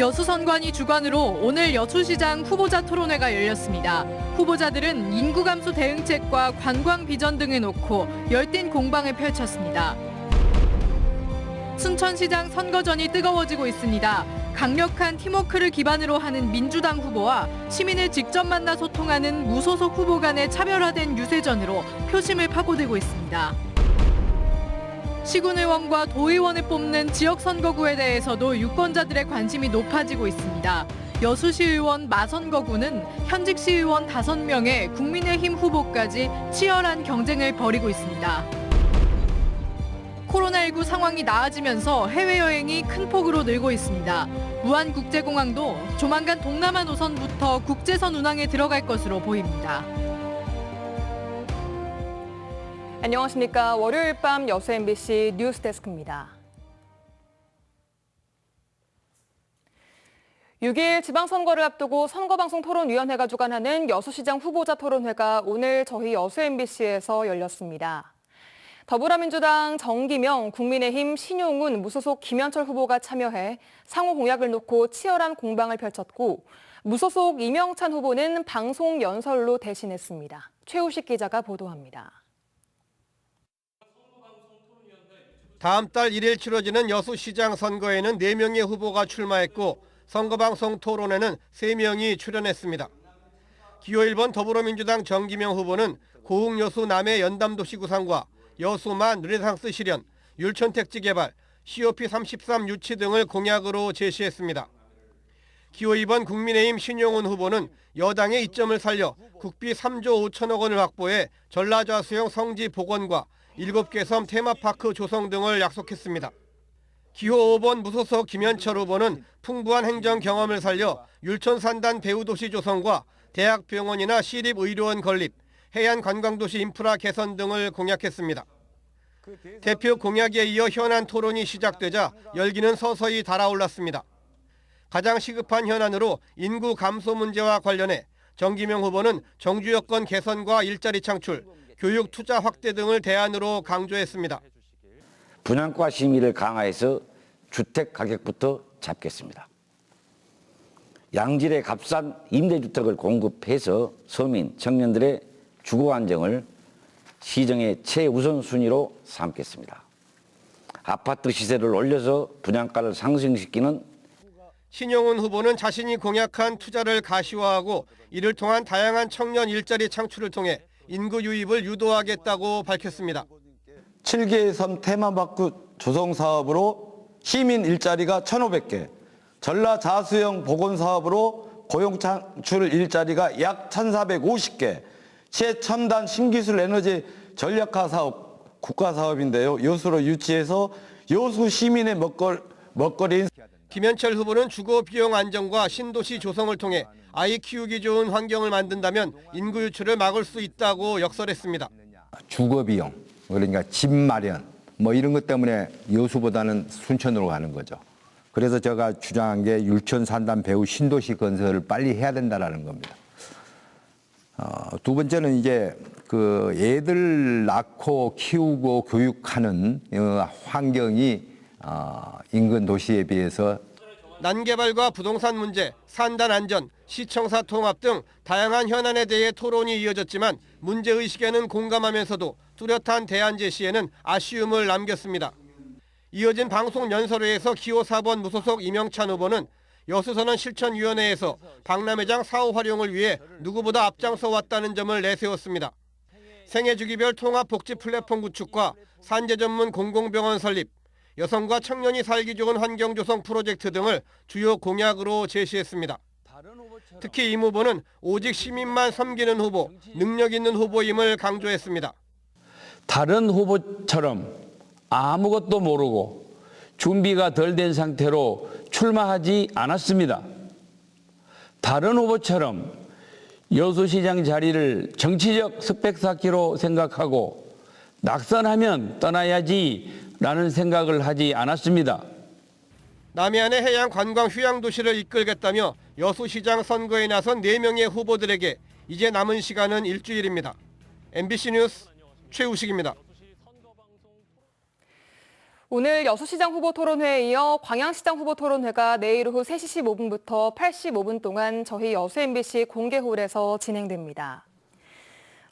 여수선관위 주관으로 오늘 여수시장 후보자 토론회가 열렸습니다. 후보자들은 인구 감소 대응책과 관광 비전 등을 놓고 열띤 공방을 펼쳤습니다. 순천시장 선거전이 뜨거워지고 있습니다. 강력한 팀워크를 기반으로 하는 민주당 후보와 시민을 직접 만나 소통하는 무소속 후보 간의 차별화된 유세전으로 표심을 파고들고 있습니다. 시군의원과 도의원을 뽑는 지역선거구에 대해서도 유권자들의 관심이 높아지고 있습니다. 여수시의원 마선거구는 현직 시의원 5명의 국민의힘 후보까지 치열한 경쟁을 벌이고 있습니다. 코로나19 상황이 나아지면서 해외여행이 큰 폭으로 늘고 있습니다. 무안국제공항도 조만간 동남아 노선부터 국제선 운항에 들어갈 것으로 보입니다. 안녕하십니까. 월요일 밤 여수 MBC 뉴스데스크입니다. 6일 지방선거를 앞두고 선거방송토론위원회가 주관하는 여수시장 후보자 토론회가 오늘 저희 여수 MBC에서 열렸습니다. 더불어민주당 정기명, 국민의힘 신용훈, 무소속 김현철 후보가 참여해 상호 공약을 놓고 치열한 공방을 펼쳤고 무소속 이명찬 후보는 방송 연설로 대신했습니다. 최우식 기자가 보도합니다. 다음 달 1일 치러지는 여수시장 선거에는 4명의 후보가 출마했고 선거방송 토론에는 3명이 출연했습니다. 기호 1번 더불어민주당 정기명 후보는 고흥 여수 남해 연담도시구상과 여수만 르네상스 실현, 율촌택지 개발, COP33 유치 등을 공약으로 제시했습니다. 기호 2번 국민의힘 신용훈 후보는 여당의 이점을 살려 국비 3조 5천억 원을 확보해 전라좌수형 성지 복원과 7개 섬 테마파크 조성 등을 약속했습니다. 기호 5번 무소속 김현철 후보는 풍부한 행정 경험을 살려 율촌산단 배후도시 조성과 대학병원이나 시립의료원 건립, 해안관광도시 인프라 개선 등을 공약했습니다. 대표 공약에 이어 현안 토론이 시작되자 열기는 서서히 달아올랐습니다. 가장 시급한 현안으로 인구 감소 문제와 관련해 정기명 후보는 정주 여건 개선과 일자리 창출, 교육 투자 확대 등을 대안으로 강조했습니다. 분양가 심의를 강화해서 주택 가격부터 잡겠습니다. 양질의 값싼 임대주택을 공급해서 서민, 청년들의 주거 안정을 시정의 최우선 순위로 삼겠습니다. 아파트 시세를 올려서 분양가를 상승시키는 신용훈 후보는 자신이 공약한 투자를 가시화하고 이를 통한 다양한 청년 일자리 창출을 통해 인구 유입을 유도하겠다고 밝혔습니다. 7개의 섬 테마파크 조성 사업으로 시민 일자리가 1,500개, 전라자수형 복원 사업으로 고용 창출 일자리가 약 1,450개, 최첨단 신기술 에너지 전략화 사업, 국가 사업인데요. 여수로 유치해서 여수 시민의 먹거리인 김현철 후보는 주거 비용 안정과 신도시 조성을 통해 아이 키우기 좋은 환경을 만든다면 인구 유출을 막을 수 있다고 역설했습니다. 주거 비용, 그러니까 집 마련 뭐 이런 것 때문에 여수보다는 순천으로 가는 거죠. 그래서 제가 주장한 게 율촌 산단 배후 신도시 건설을 빨리 해야 된다라는 겁니다. 두 번째는 이제 그 애들 낳고 키우고 교육하는 환경이 인근 도시에 비해서 난개발과 부동산 문제, 산단 안전, 시청사 통합 등 다양한 현안에 대해 토론이 이어졌지만 문제의식에는 공감하면서도 뚜렷한 대안 제시에는 아쉬움을 남겼습니다. 이어진 방송 연설회에서 기호 4번 무소속 이명찬 후보는 여수선언 실천위원회에서 박람회장 사후 활용을 위해 누구보다 앞장서 왔다는 점을 내세웠습니다. 생애주기별 통합복지 플랫폼 구축과 산재 전문 공공병원 설립, 여성과 청년이 살기 좋은 환경 조성 프로젝트 등을 주요 공약으로 제시했습니다. 특히 임 후보는 오직 시민만 섬기는 후보, 능력 있는 후보임을 강조했습니다. 다른 후보처럼 아무것도 모르고 준비가 덜 된 상태로 출마하지 않았습니다. 다른 후보처럼 여수시장 자리를 정치적 스펙 쌓기로 생각하고 낙선하면 떠나야지라는 생각을 하지 않았습니다. 남해안의 해양 관광 휴양 도시를 이끌겠다며 여수시장 선거에 나선 4명의 후보들에게 이제 남은 시간은 일주일입니다. MBC 뉴스 최우식입니다. 오늘 여수시장 후보 토론회에 이어 광양시장 후보 토론회가 내일 오후 3시 15분부터 85분 동안 저희 여수 MBC 공개홀에서 진행됩니다.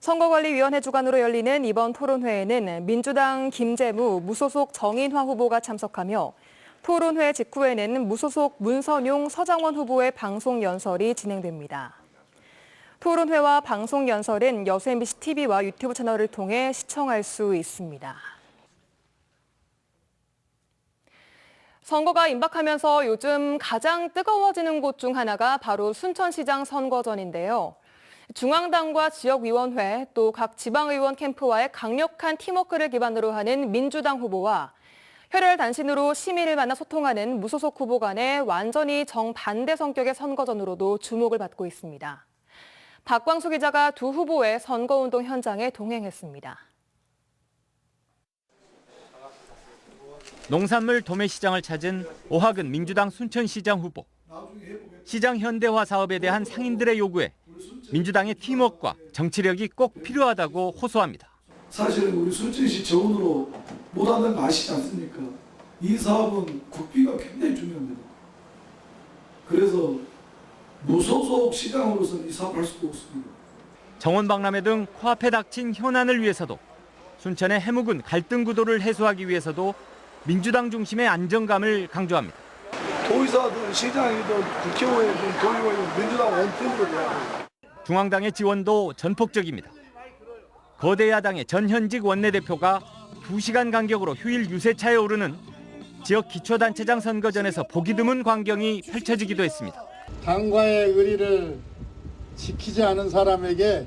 선거관리위원회 주관으로 열리는 이번 토론회에는 민주당 김재무, 무소속 정인화 후보가 참석하며 토론회 직후에는 무소속 문선용, 서장원 후보의 방송 연설이 진행됩니다. 토론회와 방송 연설은 여수 MBC TV와 유튜브 채널을 통해 시청할 수 있습니다. 선거가 임박하면서 요즘 가장 뜨거워지는 곳 중 하나가 바로 순천시장 선거전인데요. 중앙당과 지역위원회 또 각 지방의원 캠프와의 강력한 팀워크를 기반으로 하는 민주당 후보와 혈혈단신으로 시민을 만나 소통하는 무소속 후보 간의 완전히 정반대 성격의 선거전으로도 주목을 받고 있습니다. 박광수 기자가 두 후보의 선거운동 현장에 동행했습니다. 농산물 도매시장을 찾은 오학은 민주당 순천시장 후보. 시장 현대화 사업에 대한 상인들의 요구에 민주당의 팀워크와 정치력이 꼭 필요하다고 호소합니다. 사실은 우리 순천시 정원으로 못하는 거 아시지 않습니까? 이 사업은 국비가 굉장히 중요합니다. 그래서 무소속 시장으로서는 이 사업을 할 수가 없습니다. 정원박람회 등 코앞에 닥친 현안을 위해서도 순천의 해묵은 갈등 구도를 해소하기 위해서도 민주당 중심의 안정감을 강조합니다. 도의사든 시장이든 국회의원이든 도의원이든 민주당 원팀으로 돼야 돼요. 중앙당의 지원도 전폭적입니다. 거대 야당의 전현직 원내대표가 2시간 간격으로 휴일 유세차에 오르는 지역 기초단체장 선거전에서 보기 드문 광경이 펼쳐지기도 했습니다. 당과의 의리를 지키지 않은 사람에게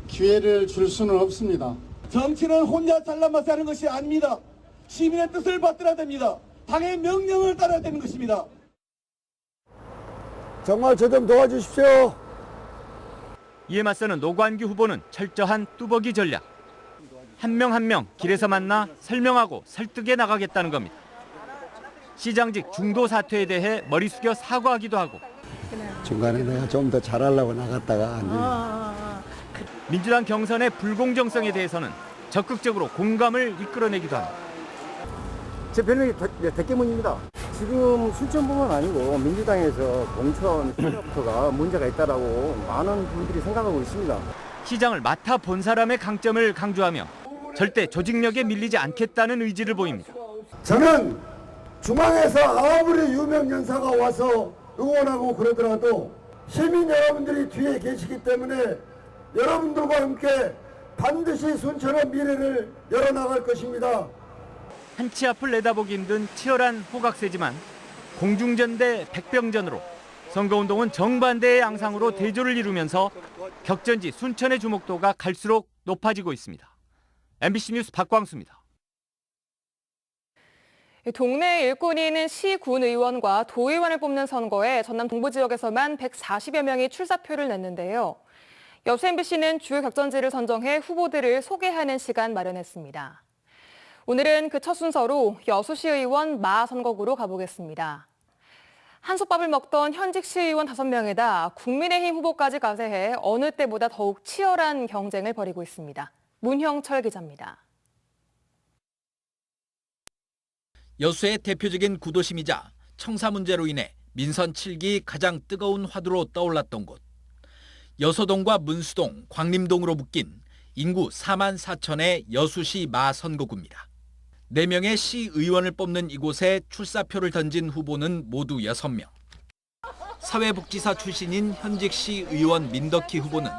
기회를 줄 수는 없습니다. 정치는 혼자 잘나서 하는 것이 아닙니다. 시민의 뜻을 받들어야 됩니다. 당의 명령을 따라야 되는 것입니다. 정말 저 좀 도와주십시오. 이에 맞서는 노관규 후보는 철저한 뚜벅이 전략. 한 명 한 명 길에서 만나 설명하고 설득해 나가겠다는 겁니다. 시장직 중도 사퇴에 대해 머리 숙여 사과하기도 하고 중간에 내가 좀 더 잘하려고 나갔다가 민주당 경선의 불공정성에 대해서는 적극적으로 공감을 이끌어내기도 합니다. 제 별명이 백개문입니다. 지금 순천뿐만 아니고 민주당에서 공천 시절부터가 문제가 있다라고 많은 분들이 생각하고 있습니다. 시장을 맡아본 사람의 강점을 강조하며 절대 조직력에 밀리지 않겠다는 의지를 보입니다. 저는 중앙에서 아무리 유명 연사가 와서 응원하고 그러더라도 시민 여러분들이 뒤에 계시기 때문에 여러분들과 함께 반드시 순천의 미래를 열어나갈 것입니다. 한치 앞을 내다보기 힘든 치열한 호각세지만 공중전 대 백병전으로 선거운동은 정반대의 양상으로 대조를 이루면서 격전지 순천의 주목도가 갈수록 높아지고 있습니다. MBC 뉴스 박광수입니다. 동네 일꾼이 있는 시, 군 의원과 도의원을 뽑는 선거에 전남 동부 지역에서만 140여 명이 출사표를 냈는데요. 여수 MBC는 주요 격전지를 선정해 후보들을 소개하는 시간 마련했습니다. 오늘은 그 첫 순서로 여수시 의원 마 선거구로 가보겠습니다. 한솥밥을 먹던 현직 시의원 5명에다 국민의힘 후보까지 가세해 어느 때보다 더욱 치열한 경쟁을 벌이고 있습니다. 문형철 기자입니다. 여수의 대표적인 구도심이자 청사 문제로 인해 민선 7기 가장 뜨거운 화두로 떠올랐던 곳. 여서동과 문수동, 광림동으로 묶인 인구 4만 4천의 여수시 마 선거구입니다. 4명의 시의원을 뽑는 이곳에 출사표를 던진 후보는 모두 6명. 사회복지사 출신인 현직 시의원 민덕희 후보는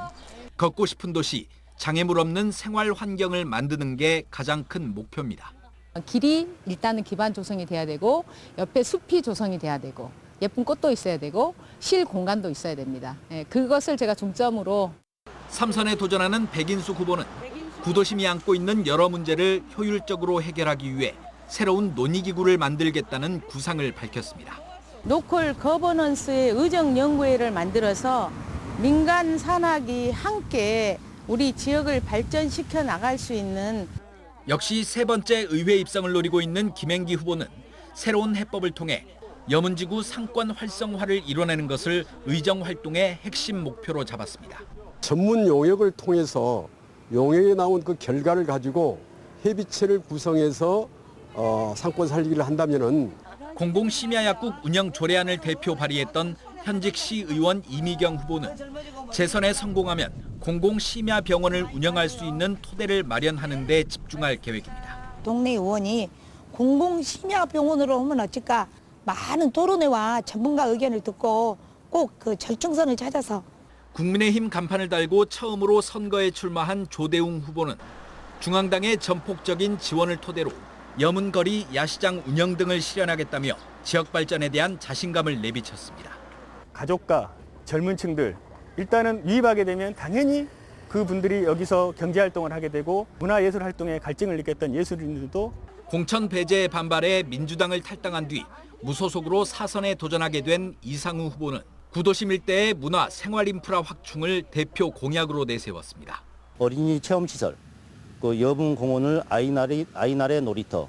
걷고 싶은 도시, 장애물 없는 생활 환경을 만드는 게 가장 큰 목표입니다. 길이 일단은 기반 조성이 돼야 되고 옆에 숲이 조성이 돼야 되고 예쁜 꽃도 있어야 되고 실 공간도 있어야 됩니다. 그것을 제가 중점으로. 3선에 도전하는 백인숙 후보는 구도심이 안고 있는 여러 문제를 효율적으로 해결하기 위해 새로운 논의기구를 만들겠다는 구상을 밝혔습니다. 로컬 거버넌스의 의정연구회를 만들어서 민간 산학이 함께 우리 지역을 발전시켜 나갈 수 있는. 역시 세 번째 의회 입성을 노리고 있는 김행기 후보는 새로운 해법을 통해 염운지구 상권 활성화를 이뤄내는 것을 의정활동의 핵심 목표로 잡았습니다. 전문 용역을 통해서 용역에 나온 그 결과를 가지고 협의체를 구성해서 상권 살리기를 한다면은 공공심야약국 운영 조례안을 대표 발의했던 현직 시의원 이미경 후보는 재선에 성공하면 공공심야병원을 운영할 수 있는 토대를 마련하는 데 집중할 계획입니다. 동네 의원이 공공심야병원으로 하면 어쩔까 많은 토론회와 전문가 의견을 듣고 꼭 그 절충선을 찾아서 국민의힘 간판을 달고 처음으로 선거에 출마한 조대웅 후보는 중앙당의 전폭적인 지원을 토대로 여문거리 야시장 운영 등을 실현하겠다며 지역 발전에 대한 자신감을 내비쳤습니다. 가족과 젊은 층들 일단은 유입하게 되면 당연히 그분들이 여기서 경제활동을 하게 되고 문화예술 활동에 갈증을 느꼈던 예술인들도 공천 배제에 반발해 민주당을 탈당한 뒤 무소속으로 사선에 도전하게 된 이상우 후보는 구도심 일대의 문화 생활 인프라 확충을 대표 공약으로 내세웠습니다. 어린이 체험시설, 그 여분공원을 아이날의 놀이터,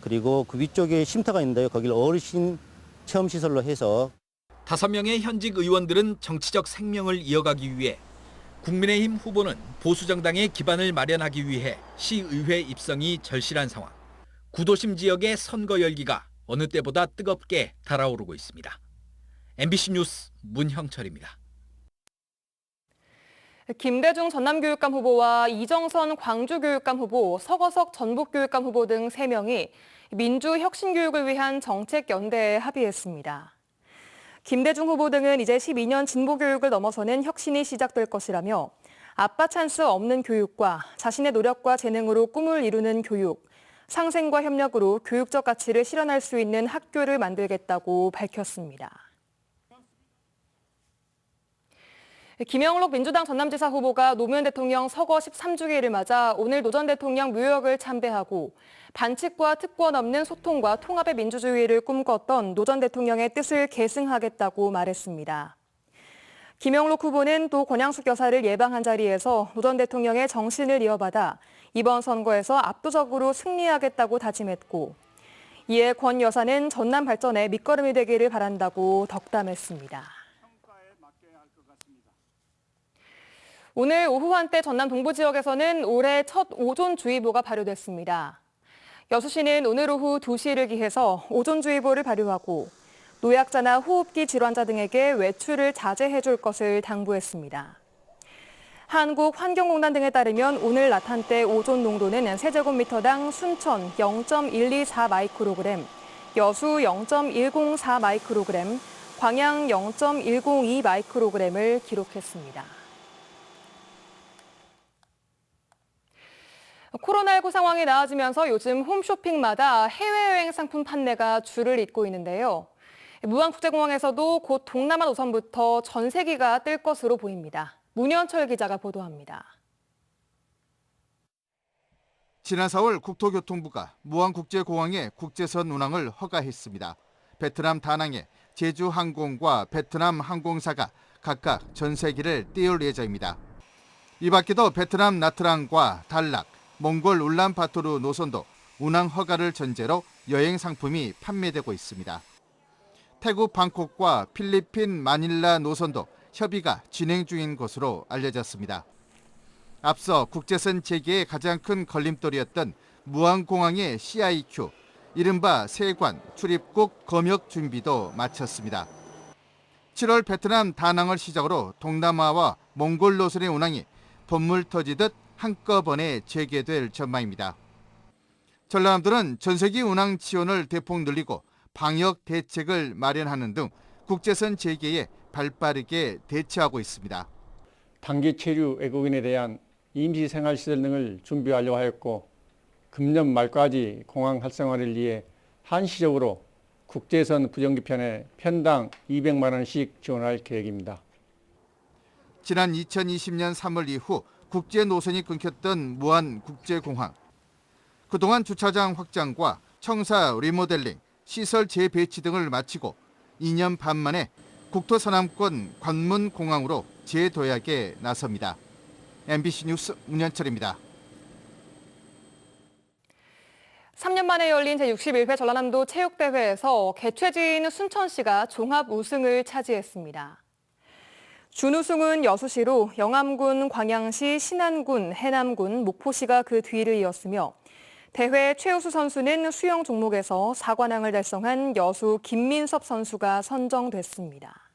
그리고 그 위쪽에 쉼터가 있는데요. 거기를 어르신 체험시설로 해서 5명의 현직 의원들은 정치적 생명을 이어가기 위해 국민의힘 후보는 보수정당의 기반을 마련하기 위해 시의회 입성이 절실한 상황. 구도심 지역의 선거 열기가 어느 때보다 뜨겁게 달아오르고 있습니다. MBC 뉴스 문형철입니다. 김대중 전남교육감 후보와 이정선 광주교육감 후보, 서거석 전북교육감 후보 등 3명이 민주혁신교육을 위한 정책연대에 합의했습니다. 김대중 후보 등은 이제 12년 진보교육을 넘어서는 혁신이 시작될 것이라며 아빠 찬스 없는 교육과 자신의 노력과 재능으로 꿈을 이루는 교육, 상생과 협력으로 교육적 가치를 실현할 수 있는 학교를 만들겠다고 밝혔습니다. 김영록 민주당 전남지사 후보가 노무현 대통령 서거 13주기를 맞아 오늘 노 전 대통령 묘역을 참배하고 반칙과 특권 없는 소통과 통합의 민주주의를 꿈꿨던 노 전 대통령의 뜻을 계승하겠다고 말했습니다. 김영록 후보는 또 권양숙 여사를 예방한 자리에서 노 전 대통령의 정신을 이어받아 이번 선거에서 압도적으로 승리하겠다고 다짐했고, 이에 권 여사는 전남 발전에 밑거름이 되기를 바란다고 덕담했습니다. 오늘 오후 한때 전남 동부 지역에서는 올해 첫 오존주의보가 발효됐습니다. 여수시는 오늘 오후 2시를 기해서 오존주의보를 발효하고 노약자나 호흡기 질환자 등에게 외출을 자제해 줄 것을 당부했습니다. 한국환경공단 등에 따르면 오늘 낮 한때 오존 농도는 세제곱미터당 순천 0.124 마이크로그램, 여수 0.104 마이크로그램, 광양 0.102 마이크로그램을 기록했습니다. 코로나19 상황이 나아지면서 요즘 홈쇼핑마다 해외여행 상품 판매가 줄을 잇고 있는데요. 무안국제공항에서도 곧 동남아 노선부터 전세기가 뜰 것으로 보입니다. 문현철 기자가 보도합니다. 지난 4월 국토교통부가 무안국제공항에 국제선 운항을 허가했습니다. 베트남 다낭에 제주항공과 베트남 항공사가 각각 전세기를 띄울 예정입니다. 이 밖에도 베트남 나트랑과 달락, 몽골 울란바토르 노선도 운항 허가를 전제로 여행 상품이 판매되고 있습니다. 태국 방콕과 필리핀 마닐라 노선도 협의가 진행 중인 것으로 알려졌습니다. 앞서 국제선 재개의 가장 큰 걸림돌이었던 무안공항의 CIQ, 이른바 세관 출입국 검역 준비도 마쳤습니다. 7월 베트남 다낭을 시작으로 동남아와 몽골 노선의 운항이 본물 터지듯 한꺼번에 재개될 전망입니다. 전라남도는 전세기 운항 지원을 대폭 늘리고 방역 대책을 마련하는 등 국제선 재개에 발빠르게 대처하고 있습니다. 단기 체류 외국인에 대한 임시생활시설 등을 준비 완료하였고 금년 말까지 공항 활성화를 위해 한시적으로 국제선 부정기편에 편당 200만 원씩 지원할 계획입니다. 지난 2020년 3월 이후 국제 노선이 끊겼던 무안국제공항. 그동안 주차장 확장과 청사 리모델링, 시설 재배치 등을 마치고 2년 반 만에 국토서남권 관문공항으로 재도약에 나섭니다. MBC 뉴스 문현철입니다. 3년 만에 열린 제61회 전라남도 체육대회에서 개최지인 순천시가 종합 우승을 차지했습니다. 준우승은 여수시로 영암군, 광양시, 신안군, 해남군, 목포시가 그 뒤를 이었으며 대회 최우수 선수는 수영 종목에서 4관왕을 달성한 여수 김민섭 선수가 선정됐습니다.